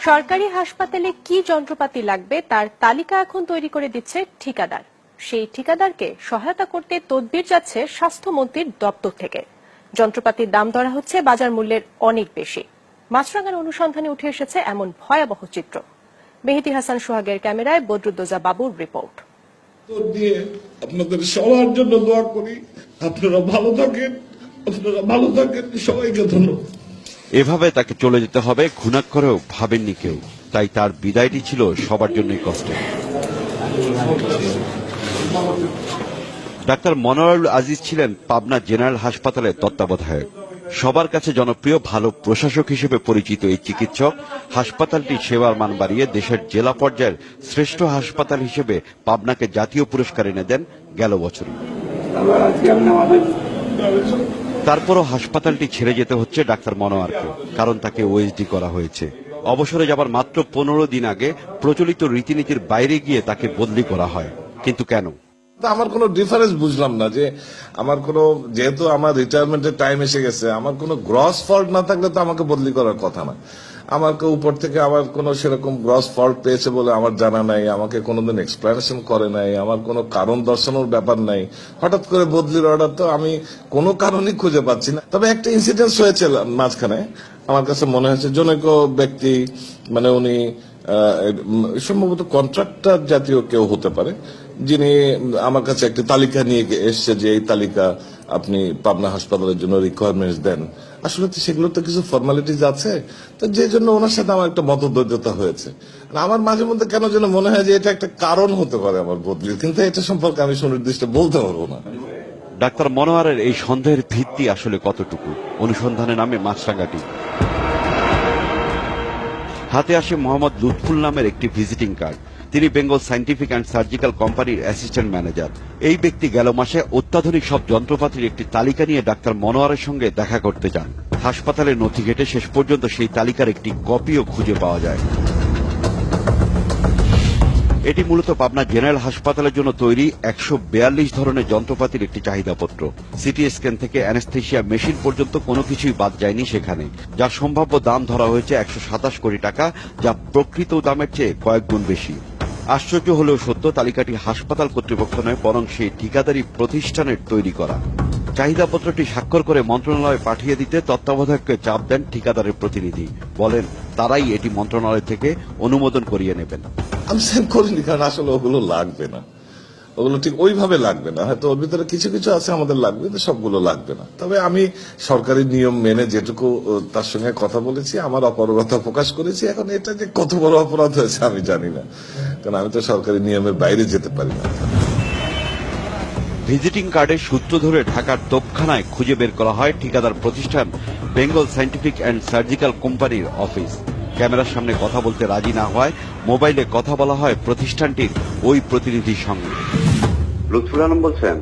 সরকারি হাসপাতালে কি যন্ত্রপাতি লাগবে তার তালিকা এখন তৈরি করে দিচ্ছে ঠিকাদার। সেই ঠিকাদারকে সহায়তা করতে তদবির যাচ্ছে স্বাস্থ্যমন্ত্রীর দপ্তর থেকে। যন্ত্রপাতির দাম ধরা হচ্ছে বাজার মূল্যের অনেক বেশি। মাছরাঙার অনুসন্ধানে উঠে এসেছে এমন ভয়াবহ চিত্র। মেহেদী হাসান সোহাগের ক্যামেরায় বদরুদ্দোজা বাবুর রিপোর্ট। আপনাদের সবার জন্য দোয়া করি, আপনারা ভালো থাকেন, সবাইকে ধন্যবাদ। এভাবে তাকে চলে যেতে হবে ঘুণাক্ষরেও ভাবেননি কেউ, তাই তার বিদায়টি ছিল সবার জন্যই কষ্টের। ডাক্তার মনোয়ারুল আজিজ ছিলেন পাবনা জেনারেল হাসপাতালের তত্ত্বাবধায়ক। সবার কাছে জনপ্রিয়, ভালো প্রশাসক হিসেবে পরিচিত এই চিকিৎসক হাসপাতালটির সেবার মান বাড়িয়ে দেশের জেলা পর্যায়ের শ্রেষ্ঠ হাসপাতাল হিসেবে পাবনাকে জাতীয় পুরস্কার এনে দেন গেল বছরই। তারপরও হাসপাতালটি ছেড়ে যেতে হচ্ছে ডাক্তার মনোয়ারকে, কারণ তাকে ওএসডি করা হয়েছে। অবসরে যাবার মাত্র 15 দিন আগে প্রচলিত রীতিনীতির বাইরে গিয়ে তাকে বদলি করা হয়। কিন্তু কেন? আমার কোনো ডিফারেন্স বুঝলাম না যে আমার কোনো, যেহেতু আমার রিটায়ারমেন্টের টাইম এসে গেছে, আমার কোনো গ্রস ফল্ট না থাকলে তো আমাকে বদলি করার কথা না। আমাকে উপর থেকে আমার কোনো সেরকম গ্রস ফল্ট পেয়েছে বলে আমার জানা নাই, আমাকে কোনোদিন এক্সপ্লেনেশন করে নাই, আমার কোনো কারণ দর্শানোর ব্যাপার নাই। হঠাৎ করে বদলির অর্ডার তো আমি কোনো কারণই খুঁজে পাচ্ছি না। তবে একটা ইনসিডেন্স হয়েছে মাঝখানে, আমার কাছে মনে হয়েছে জনৈক ব্যক্তি, মানে উনি সম্ভবত কন্ট্রাক্টর জাতীয় কেউ হতে পারে, যিনি আমার কাছে একটি তালিকা নিয়ে এসছে যে এই তালিকা আপনি পাবনা হাসপাতালের জন্য রিকোয়ারমেন্টস দেন। আসলে তো সেগুলো তো কিছু ফর্মালিটিজ আছে, তো যে জন্য ওনার সাথে আমার একটা মতদ্বৈধতা হয়েছে। আমার মাঝে মধ্যে কেন যেন মনে হয় যে এটা একটা কারণ হতে পারে আমার বদলির, কিন্তু এটা সম্পর্কে আমি সুনির্দিষ্ট বলতে পারবো না। ডাক্তার মনোয়ারের এই সন্দেহের ভিত্তি আসলে কতটুকু? অনুসন্ধানে নামে মাছরাঙ্গাটি। হাতে আসে মোহাম্মদ লুৎফুল নামের একটি ভিজিটিং কার্ড। তিনি বেঙ্গল সায়েন্টিফিক অ্যান্ড সার্জিক্যাল কোম্পানির অ্যাসিস্ট্যান্ট ম্যানেজার। এই ব্যক্তি গেল মাসে অত্যাধুনিক সব যন্ত্রপাতির একটি তালিকা নিয়ে ডাক্তার মনোয়ারের সঙ্গে দেখা করতে যান। হাসপাতালের নথি ঘেটে শেষ পর্যন্ত সেই তালিকার একটি কপিও খুঁজে পাওয়া যায়। এটি মূলত পাবনা জেনারেল হাসপাতালের জন্য তৈরি 142 ধরনের যন্ত্রপাতির একটি চাহিদাপত্র। সিটি স্ক্যান থেকে অ্যানেস্থেশিয়া মেশিন পর্যন্ত কোনো কিছুই বাদ যায়নি সেখানে। যার সম্ভাব্য দাম ধরা হয়েছে 127 কোটি টাকা, যা প্রকৃত দামের চেয়ে কয়েক গুণ বেশি। আশ্চর্য হলেও সত্য, তালিকাটি হাসপাতাল কর্তৃপক্ষ নয়, বরং সেই ঠিকাদারি প্রতিষ্ঠানের তৈরি করা। চাহিদাপত্রটি স্বাক্ষর করে মন্ত্রণালয়ে পাঠিয়ে দিতে তত্ত্বাবধায়ককে চাপ দেন ঠিকাদারের প্রতিনিধি। বলেন তারাই এটি মন্ত্রণালয় থেকে অনুমোদন করিয়ে নেবেন। আমি সেন্ড করিনি, কারণ আসলে ওগুলো লাগবে না, ওগুলো ঠিক ওইভাবে লাগবে না। হয়তো ওর ভিতরে কিছু কিছু আছে আমাদের লাগবে, তো সবগুলো লাগবে না। তবে আমি সরকারি নিয়ম মেনে যেটুকু তার সঙ্গে কথা বলেছি, আমার অপারগতা প্রকাশ করেছি। এখন এটা যে কত বড় অপরাধ হয়েছে আমি জানি না, কারণ আমি তো সরকারি নিয়মের বাইরে যেতে পারি না। ভিজিটিং কার্ডের সূত্র ধরে ঢাকার তোপখানায় খুঁজে বের করা হয় ঠিকাদার প্রতিষ্ঠান বেঙ্গল সায়েন্টিফিক অ্যান্ড সার্জিক্যাল কোম্পানির অফিস। ক্যামেরার সামনে কথা বলতে রাজি না হওয়ায় মোবাইলে কথা বলা হয় প্রতিষ্ঠানটির ওই প্রতিনিধির সঙ্গে। লুৎফুল আলম বলছেন?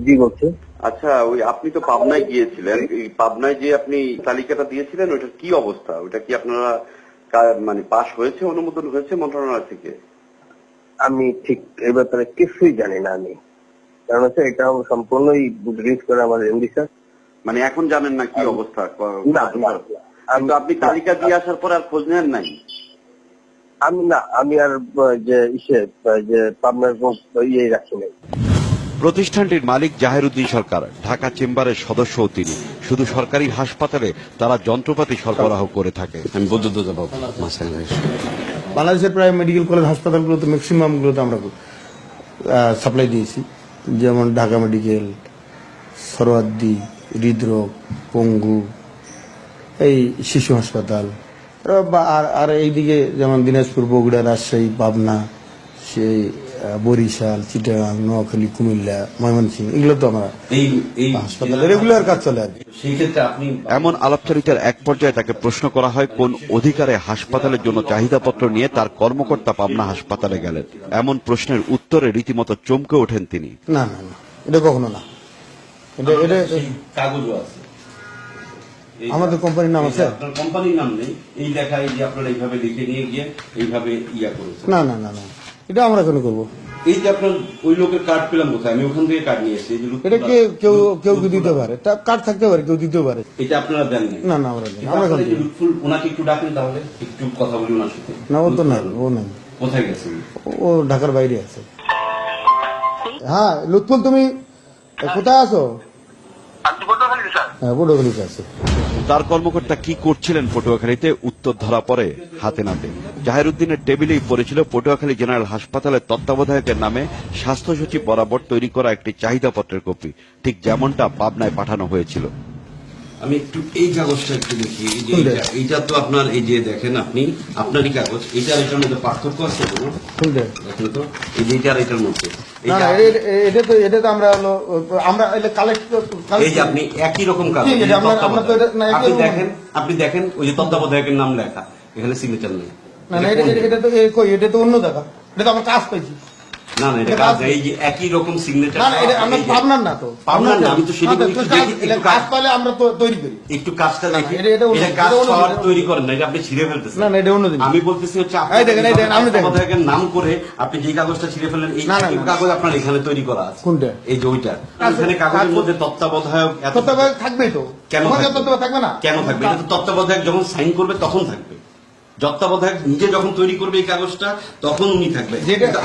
জি বলছি। আচ্ছা, ওই আপনি তো পাবনায় গিয়েছিলেন, এই পাবনায় যে আপনি তালিকাটা দিয়েছিলেন ওইটার কি অবস্থা? ওইটা কি আপনারা মানে পাশ হয়েছে, অনুমোদন হয়েছে মন্ত্রণালয় থেকে? আমি ঠিক এই ব্যাপারে কিছুই জানি না। আমি কারণ হচ্ছে এটা সম্পূর্ণই রিলিজ করে আমার এমডি স্যার। মানে এখন জানেন না কি অবস্থা? না, আপনি তালিকা দিয়ে আসার পর আর খোঁজ নেন নাই? আমি আর যে পাবনার ইয়ে রাখি নাই। প্রতিষ্ঠানটির মালিক জাহের উদ্দিন সরকার, ঢাকা চেম্বারের সদস্যও তিনি। শুধু সরকারি হাসপাতালে তারা যন্ত্রপাতি সরবরাহ করে থাকে। আমি বদরুদ্দোজা বাবু, বাংলাদেশের প্রায় মেডিকেল কলেজ হাসপাতালগুলোতে ম্যাক্সিমাম গুলোতে আমরা সাপ্লাই দিয়েছি, যেমন ঢাকা মেডিকেল, সরওয়ার্দী, হৃদরোগ, পঙ্গু, এই শিশু হাসপাতাল, আর এইদিকে যেমন দিনাজপুর, বগুড়া, রাজশাহী, পাবনা, সেই বরিশাল, চিটাগাং, নোয়াখালী, কুমিল্লা, ময়মনসিংহ, এগুলো তো আমরা হাসপাতালে রেগুলার কাজ চলে। এমন আলাপচারিতার এক পর্যায়ে তাকে প্রশ্ন করা হয় কোন অধিকারে হাসপাতালের জন্য চাহিদাপত্র নিয়ে তার কর্মকর্তা পাবনা হাসপাতালে গেলেন। এমন প্রশ্নের উত্তরে রীতিমতো চমকে ওঠেন তিনি। না, এটা কখনো না। এটা কাগজও আছে, আমাদের কোম্পানির নাম আছে। আপনার কোম্পানির নাম নেই, এই লেখা, এই যে আপনারা এইভাবে লিখে নিয়ে গিয়ে এইভাবে ইয়া করেছেন। না, এটা আমরা কেন করবো? এই যে আপনার ওই লোকের কার্ড পেলাম কোথায়? আমি ওখান থেকে কার্ড নিয়ে এসেছি। এই যে এটা কেউ কেউ দিতে পারে, তা কার্ড থাকতে পারে, কেউ দিতে পারে। এটা আপনারা দেন নাই? না আমরা দেন, আমরা আপনারা এই যে লুৎফুল, ওনাকে একটু ডাকেন তাহলে, একটু কথা বলি ওনার সাথে। না ও তো নাই, ও নাই, কোথায় গেছেন? ও ঢাকার বাইরে আছে। হ্যাঁ লুৎফুল, তুমি কোথায় আছো? হ্যাঁ পটুয়াখালীতে আছে। তার কর্মকর্তা কি করছিলেন পটুয়াখালীতে উত্তর ধরা পড়ে হাতে নাতে। জাহেরউদ্দিনের টেবিলেই পড়েছিল পটুয়াখালী জেনারেল হাসপাতালের তত্ত্বাবধায়কের নামে স্বাস্থ্য সচিব বরাবর তৈরি করা একটি চাহিদাপত্রের কপি, ঠিক যেমনটা পাবনায় পাঠানো হয়েছিল। আমি একটু এই কাগজটা একটু দেখি। এইটা তো আপনার, এই যে দেখেন আপনি, আপনারই কাগজ। এইটার এটার মধ্যে পার্থক্য আছে কোনো? দেখেন তো, এই যে এইটার এটার মধ্যে না না, এটা তো আমরা কালেক্ট, এই যে আপনি একই রকম কাগজ। আপনি দেখেন ওই যে তত্ত্বাবধায়কের নাম লেখা, এখানে সিগনেচার নেই। না না, এটা তো অন্য জায়গা, এটা তো আমরা কাজ পাইছি। না না, এটা কাজ, এই যে একই রকম সিগনেচার। না না, এটা আমরা পাবনার না তো, পাবনার না। আমি তো সেটা কাজ পাইলে আমরা তো তৈরি করি। একটু কাজটা দেখি। এটা কাজ পাওয়ার তৈরি করেন না, এটা আপনি ছিঁড়ে ফেলতেছেন। না না, এটা অন্য জিনিস। আমি বলতেছি হচ্ছে তত্ত্বাবধায়কের নাম করে আপনি যে কাগজটা ছিঁড়ে ফেলেন, এই কাগজ আপনার এখানে তৈরি করা আছে। কোনটা? এই যে ওইটা। এখানে কাগজের মধ্যে তত্ত্বাবধায়ক থাকবেই তো। কেন থাকবে না? কেন থাকবে? এটা তো তত্ত্বাবধায়ক যখন সাইন করবে তখন থাকবে। তত্ত্বাবধায়ক নিজে যখন তৈরি করবে এই কাগজটা, তখন উনি থাকবে।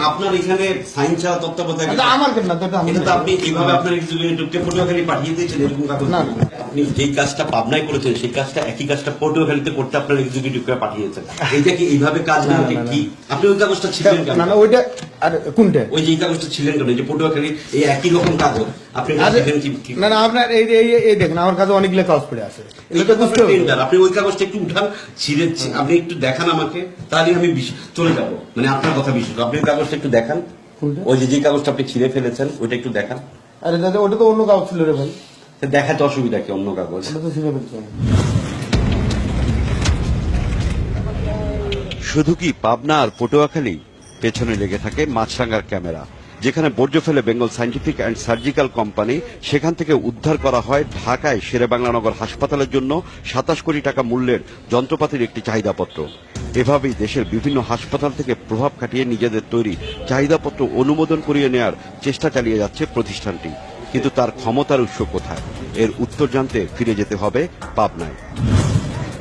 আপনার এখানে সাইন ছাড়া তত্ত্বাবধায়ক আমার কেন না, কিন্তু আপনি এইভাবে আপনার এক্সিকিউটিভকে পটুয়াখালী পাঠিয়ে দিয়েছেন এরকম কাগজ। আপনি যেই কাজটা পাবনায় করেছেন সেই কাজটা, একই কাজটা পটুয়াখালীতে করতে আপনার এক্সিকিউটিভকে পাঠিয়েছেন। এইটা কি এইভাবে কাজ না? কি আপনি ওই কাগজটা ছিলেন কেন? না না, ওইটা আর কোনটা? ওই যে কাগজটা ছিলেন কেন? যে পটুয়াখালী এই একই রকম কাগজ আপনি কি? না না, আপনার এই দেখেন আমার কাছে অনেকগুলো কাগজ পড়ে আছে। আপনি ওই কাগজটা একটু উঠান, ছিঁড়ে আপনি একটু দেখান আমাকে, তাহলে আমি চলে যাব। মানে আপনার কথা বিশ্বাস, আপনি ওই কাগজটা একটু দেখান। ওই যে কাগজটা আপনি ছিঁড়ে ফেলেছেন ওইটা একটু দেখান। আরে দাদা, ওটা তো অন্য কাগজ ছিল রে ভাই। দেখাতে অসুবিধা কি? অন্য কাগজ ওটা তো ছিঁড়ে ফেলছে। শুধু কি পাবনা আর পটুয়াখালী? পেছনে লেগে থাকে মাছরাঙ্গার ক্যামেরা, যেখানে বর্জ্য ফেলে Bengal scientific and surgical company, সেখান থেকে উদ্ধার করা হয় ঢাকায় শেরেবাংলানগর হাসপাতালের জন্য 27 কোটি টাকা মূল্যের যন্ত্রপাতির একটি চাহিদাপত্র। এভাবেই দেশের বিভিন্ন হাসপাতাল থেকে প্রভাব খাটিয়ে নিজেদের তৈরি চাহিদাপত্র অনুমোদন করিয়ে নেয়ার চেষ্টা চালিয়ে যাচ্ছে প্রতিষ্ঠানটি। কিন্তু তার ক্ষমতার উৎস কোথায়? এর উত্তর জানতে ফিরে যেতে হবে পাবনায়।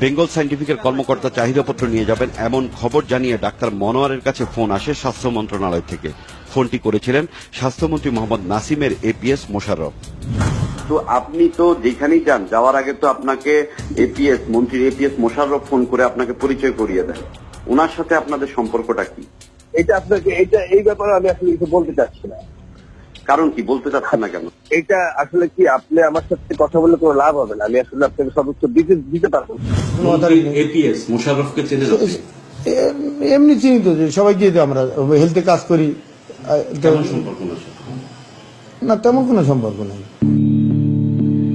বেঙ্গল সায়েন্টিফিকের কর্মকর্তা চাহিদাপত্র নিয়ে যাবেন এমন খবর জানিয়ে ডাক্তার মনোয়ারের কাছে ফোন আসে স্বাস্থ্য মন্ত্রণালয় থেকে। ফোনটি করেছিলেন স্বাস্থ্যমন্ত্রী মোহাম্মদ নাসিমের এপিএস মোশাররফ। তো আপনি তো যেখানেই যান, যাওয়ার আগে তো আপনাকে মন্ত্রীর এপিএস মোশাররফ ফোন করে আপনাকে পরিচয় করিয়ে দেন। ওনার সাথে আপনাদের সম্পর্কটা কি? এটা আপনাকে এই ব্যাপারে আমি আসলে কিছু বলতে চাচ্ছি না। কারণ কি বলতে চাচ্ছেন না কেন? এটা আসলে কি, আপনি আমার সাথে কথা বলে কোনো লাভ হবে না। আমি আসলে আপনাকে সর্বোচ্চ দিতে পারবো। এপিএস মোশাররফকে চেনে এমনি চিনি তো, যে সবাইকে আমরা হেলথে কাজ করি। না, তেমন কোনো সম্পর্ক নেই।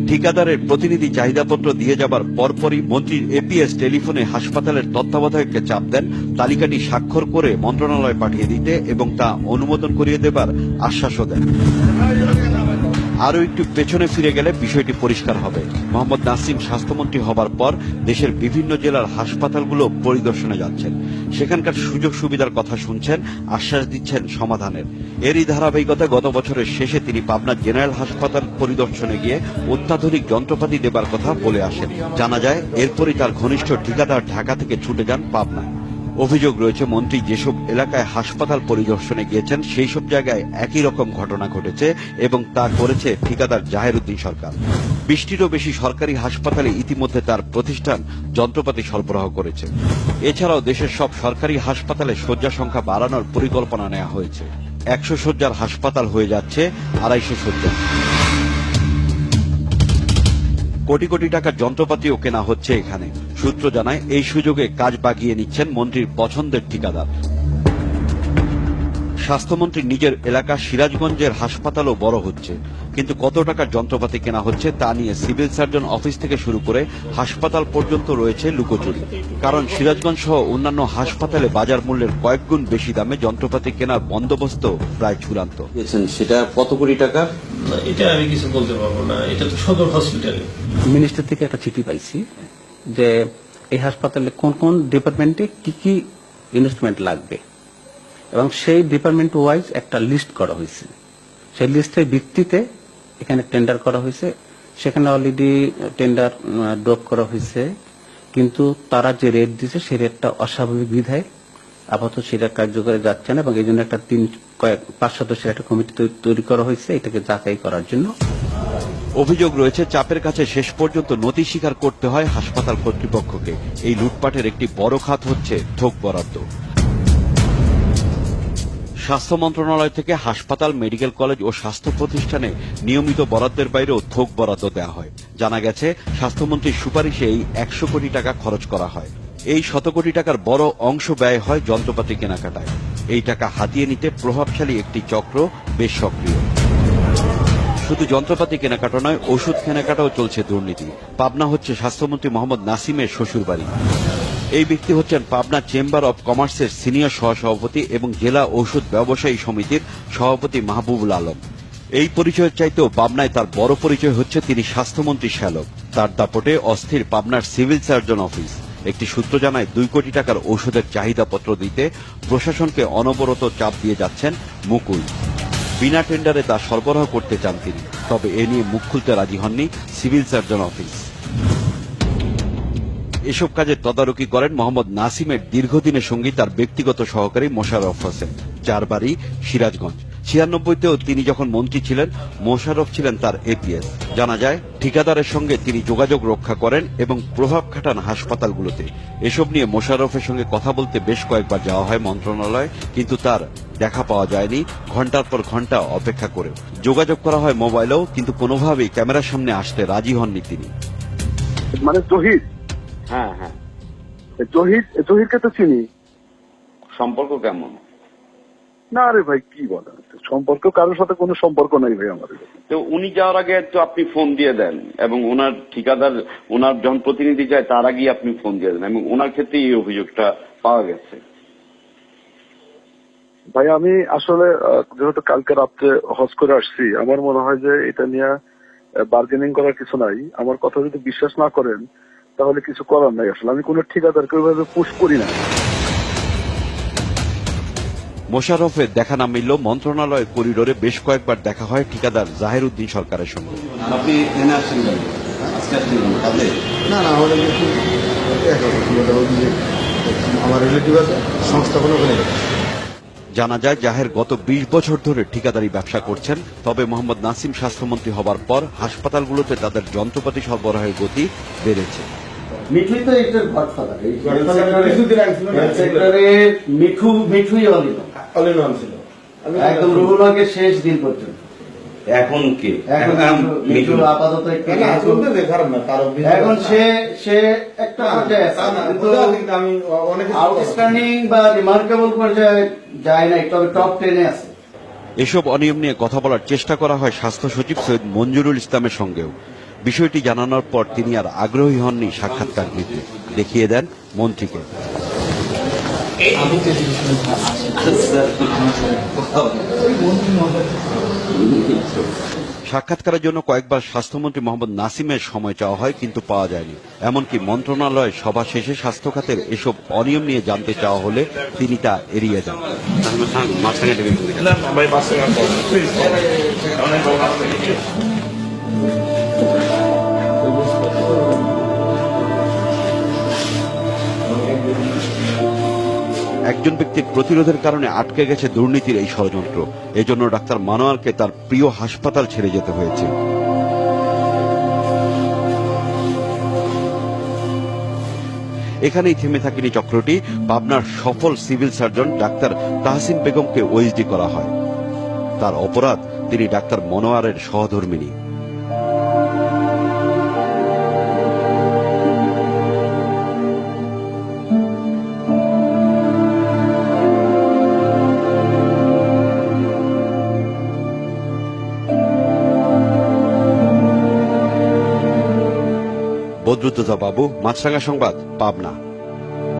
ঠিকাদারের প্রতিনিধি চাহিদাপত্র দিয়ে যাবার পরপরই মন্ত্রীর এপিএস টেলিফোনে হাসপাতালের তত্ত্বাবধায়ককে চাপ দেন তালিকাটি স্বাক্ষর করে মন্ত্রণালয়ে পাঠিয়ে দিতে এবং তা অনুমোদন করিয়ে দেবার আশ্বাসও দেন। আরও একটু পেছনে ফিরে গেলে বিষয়টি পরিষ্কার হবে। মোহাম্মদ নাসিম স্বাস্থ্যমন্ত্রী হবার পর দেশের বিভিন্ন জেলার হাসপাতালগুলো পরিদর্শনে যাচ্ছেন, সেখানকার সুযোগ সুবিধার কথা শুনছেন, আশ্বাস দিচ্ছেন সমাধানের। এরই ধারাবাহিকতা গত বছরের শেষে তিনি পাবনা জেনারেল হাসপাতাল পরিদর্শনে গিয়ে অত্যাধুনিক যন্ত্রপাতি দেবার কথা বলে আসেন। জানা যায় এরপরই তার ঘনিষ্ঠ ঠিকাদার ঢাকা থেকে ছুটে যান পাবনায়। অভিযোগ রয়েছে মন্ত্রী যেসব এলাকায় হাসপাতাল পরিদর্শনে গিয়েছেন সেই সব জায়গায় একই রকম ঘটনা ঘটেছে এবং তা করেছে ঠিকাদার জাহেরউদ্দিন সরকার। 20টিরও বেশি সরকারি হাসপাতালে ইতিমধ্যে তার প্রতিষ্ঠান যন্ত্রপাতি সরবরাহ করেছে। এছাড়াও দেশের সব সরকারি হাসপাতালে শয্যা সংখ্যা বাড়ানোর পরিকল্পনা নেওয়া হয়েছে। 100 শয্যার হাসপাতাল হয়ে যাচ্ছে 250 শয্যা। কোটি কোটি টাকার যন্ত্রপাতিও কেনা হচ্ছে এখানে। সূত্র জানায় এই সুযোগে কাজ বাগিয়ে নিচ্ছেন মন্ত্রীর পছন্দের ঠিকাদার। স্বাস্থ্যমন্ত্রী নিজের এলাকা সিরাজগঞ্জের হাসপাতালও বড় হচ্ছে, কিন্তু কত টাকার যন্ত্রপাতি কেনা হচ্ছে তা নিয়ে সিভিল সার্জন অফিস থেকে শুরু করে হাসপাতাল পর্যন্ত রয়েছে লুকোচুরি। কারণ সিরাজগঞ্জ সহ অন্যান্য হাসপাতালে বাজার মূল্যের কয়েক গুণ বেশি দামে যন্ত্রপাতি কেনার বন্দোবস্ত প্রায় চূড়ান্ত। সেটা কত কোটি টাকা? এটা আমি কিছু বলতে পারবো না, এটা তো সদর হসপিটালে। মিনিস্টার থেকে একটা চিঠি পাইছি যে এই হাসপাতালে কোন কোন ডিপার্টমেন্টে কি কি ইনভেস্টমেন্ট লাগবে, এবং সেই ডিপার্টমেন্ট ওয়াইজ একটা লিস্ট করা হয়েছে। সেই লিস্টের ভিত্তিতে এখানে টেন্ডার করা হয়েছে। সেখানে অলরেডি টেন্ডার ড্রপ করা হয়েছে, কিন্তু তারা যে রেট দিয়েছে সেই রেটটা অস্বাভাবিক বিধায় আপাতত সেটা কার্যকরে যাচ্ছে না, এবং এই জন্য একটা 5 সদস্যের একটা কমিটি তৈরি করা হয়েছে এটাকে যাচাই করার জন্য। অভিযোগ রয়েছে চাপের কাছে শেষ পর্যন্ত নথি স্বীকার করতে হয় হাসপাতাল কর্তৃপক্ষকে। এই লুটপাটের একটি বড় খাত হচ্ছে থোক বরাদ্দ। স্বাস্থ্য মন্ত্রণালয় থেকে হাসপাতাল, মেডিকেল কলেজ ও স্বাস্থ্য প্রতিষ্ঠানে নিয়মিত বরাদ্দের বাইরেও থোক বরাদ্দ দেওয়া হয়। জানা গেছে স্বাস্থ্যমন্ত্রীর সুপারিশে এই 100 কোটি টাকা খরচ করা হয়। এই 100 কোটি টাকার বড় অংশ ব্যয় হয় যন্ত্রপাতি কেনাকাটায়। এই টাকা হাতিয়ে নিতে প্রভাবশালী একটি চক্র বেশ সক্রিয়। শুধু যন্ত্রপাতি কেনাকাটা নয়, ওষুধ কেনাকাটাও চলছে দুর্নীতি। পাবনা হচ্ছে স্বাস্থ্যমন্ত্রী মোহাম্মদ নাসিমের শ্বশুরবাড়ি। এই ব্যক্তি হচ্ছেন পাবনা চেম্বার অব কমার্সের সিনিয়র সহসভাপতি এবং জেলা ঔষধ ব্যবসায়ী সমিতির সভাপতি মাহবুবুল আলম। এই পরিচয়ের চাইতেও পাবনায় তার বড় পরিচয় হচ্ছে তিনি স্বাস্থ্যমন্ত্রী শ্যালক। তার দাপটে অস্থির পাবনার সিভিল সার্জন অফিস। একটি সূত্র জানায় 2 কোটি টাকার ঔষধের চাহিদাপত্র দিতে প্রশাসনকে অনবরত চাপ দিয়ে যাচ্ছেন মুকুল। বিনা টেন্ডারে তা সরবরাহ করতে চান তিনি, তবে এ নিয়ে মুখ খুলতে রাজি হননি সিভিল সার্জন অফিস। এসব কাজের তদারকি করেন মোহাম্মদ নাসিমের দীর্ঘদিনের সঙ্গী তার ব্যক্তিগত সহকারী মোশাররফ হোসেন, যার বাড়ি সিরাজগঞ্জ। 96তেও তিনি যখন মন্ত্রী ছিলেন, মোশাররফ ছিলেন তার এপিএস। জানা যায় ঠিকাদারের সঙ্গে তিনি যোগাযোগ রক্ষা করেন এবং প্রভাব খাটান হাসপাতালগুলোতে। এসব নিয়ে মোশাররফের সঙ্গে কথা বলতে বেশ কয়েকবার যাওয়া হয় মন্ত্রণালয়ে, কিন্তু তার দেখা পাওয়া যায়নি। ঘণ্টার পর ঘণ্টা অপেক্ষা করেও যোগাযোগ করা হয় মোবাইলেও, কিন্তু কোনোভাবেই ক্যামেরার সামনে আসতে রাজি হননি তিনি। মানে জহির, হ্যাঁ হ্যাঁ, জহিরকে তো চিনি। সম্পর্ক কেমন? না রে ভাই, কি বলেন, সম্পর্ক কারোর সাথে কোনো সম্পর্ক নাই ভাই আমার। তো উনি যাওয়ার আগে তো আপনি ফোন দিয়ে দেন, এবং ওনার ঠিকাদার, ওনার যখন প্রতিনিধি যায় তার আগেই আপনি ফোন দিয়ে দেন, এবং ওনার ক্ষেত্রে এই অভিযোগটা পাওয়া গেছে। ভাই আমি আসলে যেহেতু কালকে রাত্রে হজ করে আসছি, আমার মনে হয় যে এটা নিয়ে বার্গেনিং করার কিছু নাই। আমার কথা যদি বিশ্বাস না করেন তাহলে কিছু করার নাই। আসলে আমি কোনো ঠিকাদারকে ওইভাবে পুশ করি না। মোশাররফের দেখা না মিললেও মন্ত্রণালয় করিডোরে বেশ কয়েকবার দেখা হয় ঠিকাদার জাহের উদ্দিন সরকারের সঙ্গে। আপনি এনে আসছেন না না, আমাদের আমার রিলেটিভ আছে, সংস্থাপন ওখানে। জানা যায় জাহের গত 20 বছর ধরে ঠিকাদারি ব্যবসা করছেন। তবে মোহাম্মদ নাসিম স্বাস্থ্যমন্ত্রী হবার পর হাসপাতালগুলোতে তাদের যন্ত্রপাতি সরবরাহের গতি বেড়েছে। মিঠুই তো এটার গডফাদার। এই সেক্টরে মিঠুই অলিন ছিল একদম রুহুল হকের শেষ দিন পর্যন্ত। এখন কি? মিঠু আপাতত এখন সে একটা পর্যায়ে আউটস্ট্যান্ডিং বা রিমার্কেবল পর্যায়ে যায় নাই, তবে টপ 10-এ আছে। এসব অনিয়ম নিয়ে কথা বলার চেষ্টা করা হয় স্বাস্থ্য সচিব সৈয়দ মঞ্জুরুল ইসলামের সঙ্গেও। বিষয়টি জানানোর পর তিনি আর আগ্রহী হননি সাক্ষাৎকার নিতে, দেখিয়ে দেন মন্ত্রীকে। সাক্ষাৎকারের জন্য কয়েকবার স্বাস্থ্যমন্ত্রী মোহাম্মদ নাসিমের সময় চাওয়া হয়, কিন্তু পাওয়া যায়নি। এমনকি মন্ত্রণালয় সভা শেষে স্বাস্থ্য খাতের এসব অনিয়ম নিয়ে জানতে চাওয়া হলে তিনি তা এড়িয়ে যান। একজন ব্যক্তির প্রতিরোধের কারণে আটকে গেছে দুর্নীতির এই ষড়যন্ত্র। এজন্য ডাক্তার মানোয়ারকে তার প্রিয় হাসপাতাল ছেড়ে যেতে হয়েছে। এখানেই থেমে থাকেনি চক্রটি। পাবনার সফল সিভিল সার্জন ডাক্তার তাহসিন বেগমকে ওএসডি করা হয়। তার অপরাধ, তিনি ডাক্তার মনোয়ারের সহধর্মিণী। বদরুদ্দোজা বাবু, মাছরাঙা সংবাদ, পাবনা।